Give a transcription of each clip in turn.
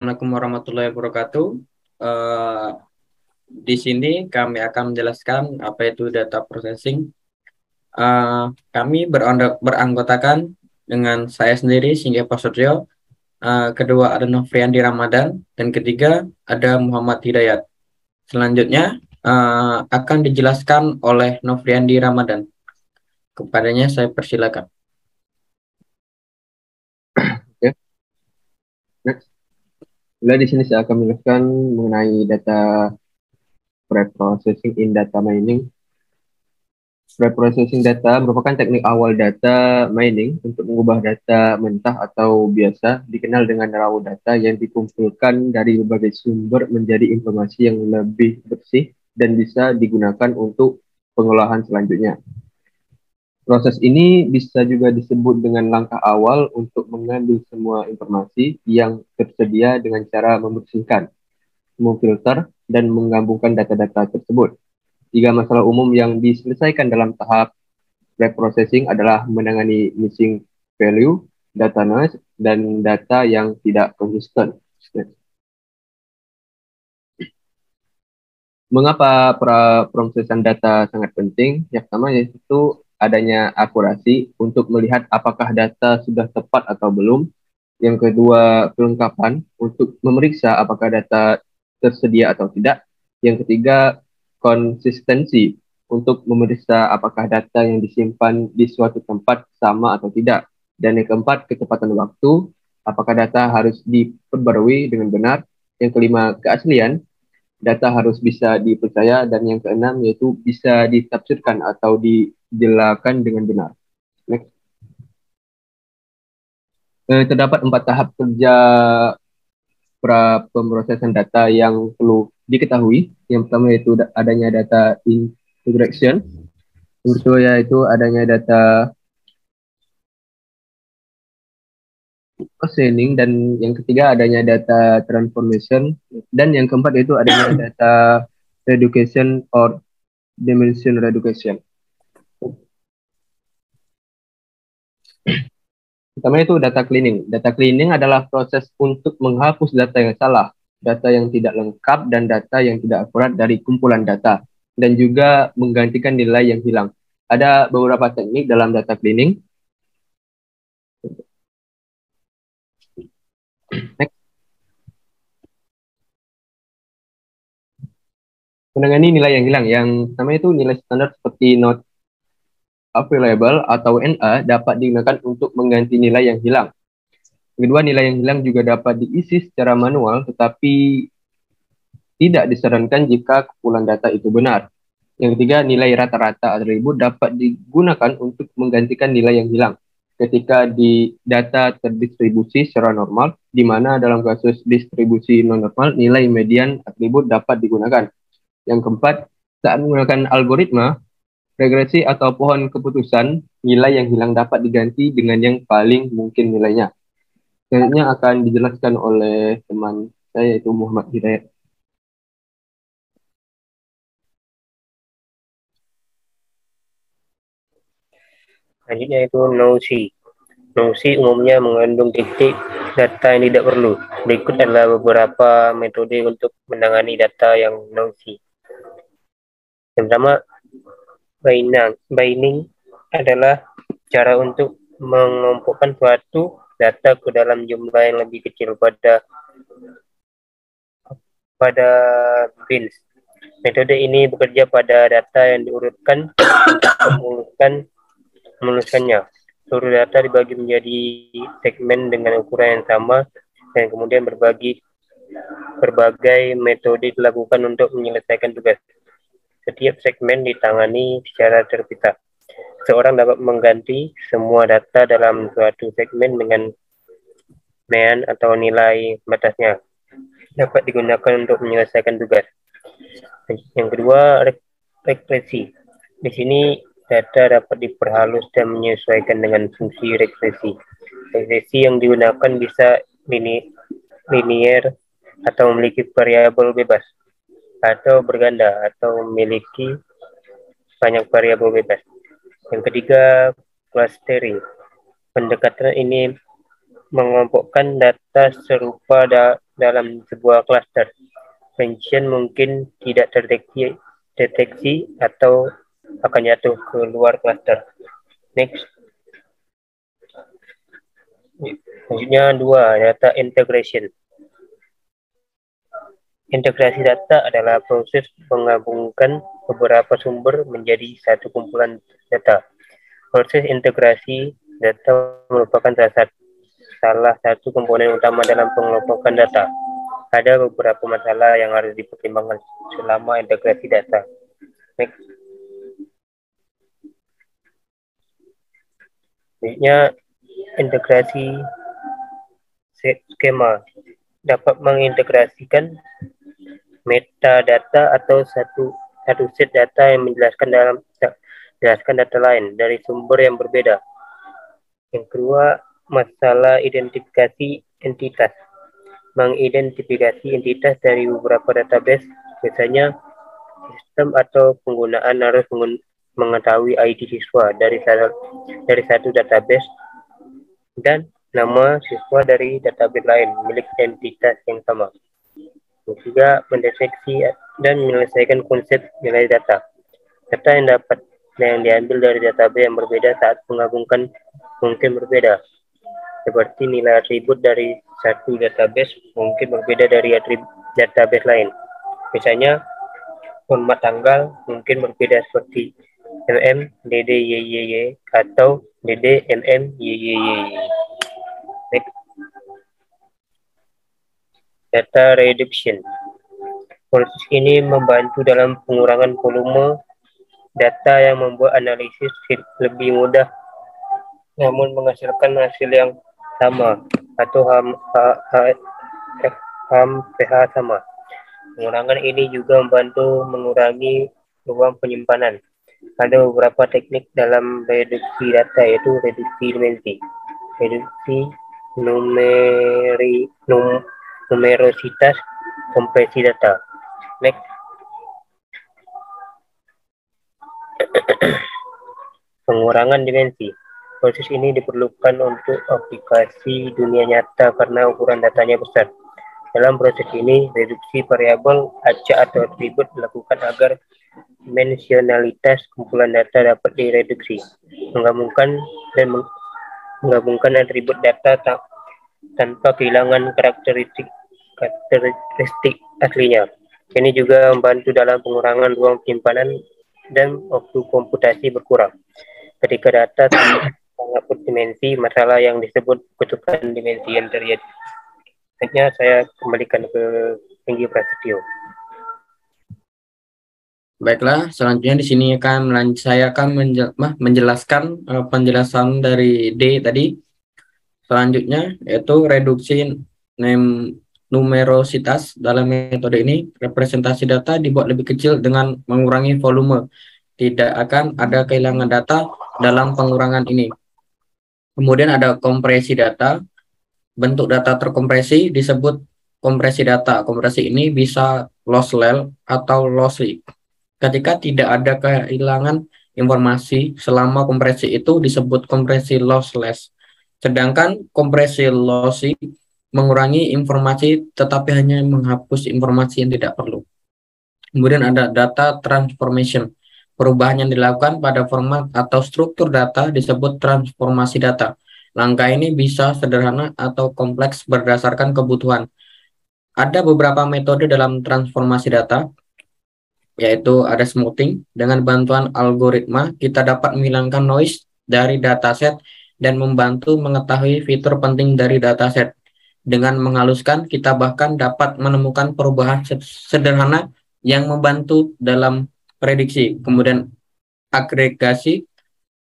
Assalamualaikum warahmatullahi wabarakatuh. Eh, di sini kami akan menjelaskan apa itu data processing. Eh, Kami beranggotakan dengan saya sendiri, Singgih Prasetyo, kedua ada Nofriandi Ramadan, dan ketiga ada Muhammad Hidayat. Selanjutnya akan dijelaskan oleh Nofriandi Ramadan. Kepadanya saya persilakan. Oke, next. Mulai di sini saya akan menjelaskan mengenai data pre-processing in data mining. Pre-processing data merupakan teknik awal data mining untuk mengubah data mentah atau biasa dikenal dengan raw data yang dikumpulkan dari berbagai sumber menjadi informasi yang lebih bersih dan bisa digunakan untuk pengolahan selanjutnya. Proses ini bisa juga disebut dengan langkah awal untuk mengambil semua informasi yang tersedia dengan cara membersihkan, memfilter, dan menggabungkan data-data tersebut. Tiga masalah umum yang diselesaikan dalam tahap pre-processing adalah menangani missing value, data noise, dan data yang tidak konsisten. Mengapa proses data sangat penting? Yang pertama yaitu adanya akurasi untuk melihat apakah data sudah tepat atau belum. Yang kedua, kelengkapan untuk memeriksa apakah data tersedia atau tidak. Yang ketiga, konsistensi untuk memeriksa apakah data yang disimpan di suatu tempat sama atau tidak. Dan yang keempat, ketepatan waktu, apakah data harus diperbarui dengan benar. Yang kelima, keaslian, data harus bisa dipercaya. Dan yang keenam, yaitu bisa ditafsirkan atau dijelaskan dengan benar. Next. Terdapat 4 tahap kerja pemrosesan data yang perlu diketahui. Yang pertama yaitu adanya data integration. Yang kedua yaitu adanya data processing, dan yang ketiga adanya data transformation, dan yang keempat yaitu adanya data reduction or dimension reduction. Pertama itu data cleaning. Data cleaning adalah proses untuk menghapus data yang salah, data yang tidak lengkap, dan data yang tidak akurat dari kumpulan data, dan juga menggantikan nilai yang hilang. Ada beberapa teknik dalam data cleaning. Next. Menangani nilai yang hilang. Yang pertama itu nilai standar seperti not available atau NA dapat digunakan untuk mengganti nilai yang hilang. Kedua, nilai yang hilang juga dapat diisi secara manual, tetapi tidak disarankan jika kumpulan data itu benar. Yang ketiga, nilai rata-rata atribut dapat digunakan untuk menggantikan nilai yang hilang ketika di data terdistribusi secara normal, di mana dalam kasus distribusi non-normal, nilai median atribut dapat digunakan. Yang keempat, saat menggunakan algoritma, regresi atau pohon keputusan, nilai yang hilang dapat diganti dengan yang paling mungkin nilainya. Selanjutnya akan dijelaskan oleh teman saya yaitu Muhammad Hidayat. Selanjutnya itu no-see. No-see umumnya mengandung titik data yang tidak perlu. Berikut adalah beberapa metode untuk menangani data yang no-see. Yang pertama, binding adalah cara untuk mengumpulkan suatu data ke dalam jumlah yang lebih kecil pada bins. Metode ini bekerja pada data yang diurutkan untuk memuluskannya. Seluruh data dibagi menjadi segmen dengan ukuran yang sama dan kemudian berbagai metode dilakukan untuk menyelesaikan tugas. Setiap segmen ditangani secara terpisah. Seorang dapat mengganti semua data dalam suatu segmen dengan mean atau nilai batasnya. Dapat digunakan untuk menyelesaikan tugas. Yang kedua, regresi. Di sini data dapat diperhalus dan menyesuaikan dengan fungsi regresi. Regresi yang digunakan bisa linear atau memiliki variabel bebas, atau berganda atau memiliki banyak variabel bebas. Yang ketiga, clustering. Pendekatan ini mengelompokkan data serupa dalam sebuah cluster. Rincian mungkin tidak terdeteksi atau akan jatuh ke luar cluster. Next. Selanjutnya 2, data integration. Integrasi data adalah proses menggabungkan beberapa sumber menjadi satu kumpulan data. Proses integrasi data merupakan salah satu komponen utama dalam pengelompokan data. Ada beberapa masalah yang harus dipertimbangkan selama integrasi data. Next. Selanjutnya, integrasi skema dapat mengintegrasikan metadata atau satu set data yang menjelaskan data lain dari sumber yang berbeda. Yang kedua, masalah identifikasi entitas. Mengidentifikasi entitas dari beberapa database, biasanya sistem atau penggunaan harus mengetahui ID siswa dari satu database dan nama siswa dari database lain milik entitas yang sama. Juga mendeteksi dan menyelesaikan konsep nilai data. Data yang diambil dari database yang berbeda saat menggabungkan mungkin berbeda. Seperti nilai atribut dari satu database mungkin berbeda dari atribut database lain. Misalnya, format tanggal mungkin berbeda seperti MM, DD, YYY atau DD, MM, YYY. Data reduction. Proses ini membantu dalam pengurangan volume data yang membuat analisis lebih mudah, namun menghasilkan hasil yang sama atau pH sama. Pengurangan ini juga membantu mengurangi ruang penyimpanan. Ada beberapa teknik dalam reduksi data, yaitu reduksi dimensi, reduksi numerositas, kompresi data. Next. Pengurangan dimensi. Proses ini diperlukan untuk aplikasi dunia nyata karena ukuran datanya besar. Dalam proses ini, reduksi variabel, acak atau atribut dilakukan agar dimensionalitas kumpulan data dapat direduksi. Menggabungkan atribut data tanpa kehilangan karakteristik aslinya. Ini juga membantu dalam pengurangan ruang penyimpanan dan waktu komputasi berkurang. Ketika data sangat berdimensi, masalah yang disebut kutukan dimensi yang terjadi. Selanjutnya saya kembalikan ke Tinggi Prasetyo. Baiklah, selanjutnya di sini saya akan menjelaskan penjelasan dari D tadi. Selanjutnya yaitu reduksi numerositas. Dalam metode ini, representasi data dibuat lebih kecil dengan mengurangi volume. Tidak akan ada kehilangan data dalam pengurangan ini. Kemudian ada kompresi data. Bentuk data terkompresi disebut kompresi data. Kompresi ini bisa lossless atau lossy. Ketika tidak ada kehilangan informasi selama kompresi itu disebut kompresi lossless. Sedangkan kompresi lossy mengurangi informasi tetapi hanya menghapus informasi yang tidak perlu. Kemudian ada data transformation. Perubahan yang dilakukan pada format atau struktur data disebut transformasi data. Langkah ini bisa sederhana atau kompleks berdasarkan kebutuhan. Ada beberapa metode dalam transformasi data, yaitu ada smoothing. Dengan bantuan algoritma, kita dapat menghilangkan noise dari dataset dan membantu mengetahui fitur penting dari dataset. Dengan menghaluskan, kita bahkan dapat menemukan perubahan sederhana yang membantu dalam prediksi. Kemudian agregasi.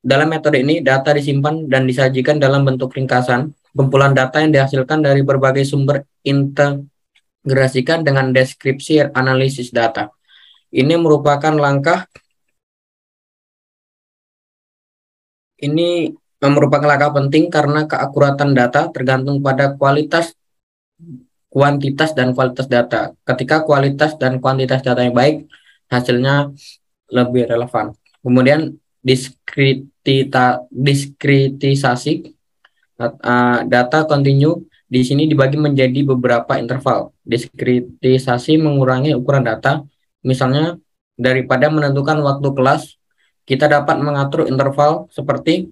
Dalam metode ini, data disimpan dan disajikan dalam bentuk ringkasan. Kumpulan data yang dihasilkan dari berbagai sumber integrasikan dengan deskripsi analisis data. Ini merupakan langkah penting karena keakuratan data tergantung pada kuantitas dan kualitas data. Ketika kualitas dan kuantitas data yang baik, hasilnya lebih relevan. Kemudian diskritisasi. Data kontinu di sini dibagi menjadi beberapa interval. Diskritisasi mengurangi ukuran data. Misalnya, daripada menentukan waktu kelas, kita dapat mengatur interval seperti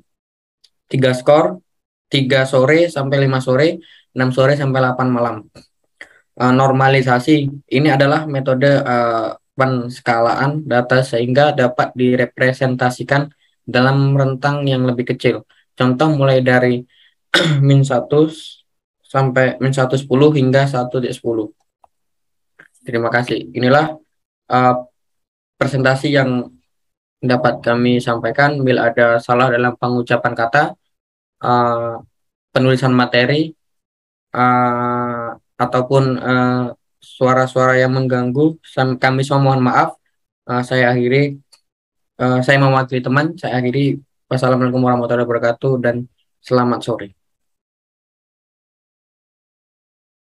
3 skor, 3 sore sampai 5 sore, 6 sore sampai 8 malam. Normalisasi ini adalah metode penskalaan data sehingga dapat direpresentasikan dalam rentang yang lebih kecil. Contoh mulai dari min 1 sampai min 110 hingga 1/10. Terima kasih. Inilah presentasi yang dapat kami sampaikan. Bila ada salah dalam pengucapan kata, penulisan materi, ataupun suara-suara yang mengganggu, kami semua mohon maaf. Saya akhiri, saya mewakili teman, saya akhiri. Wassalamualaikum warahmatullahi wabarakatuh dan selamat sore.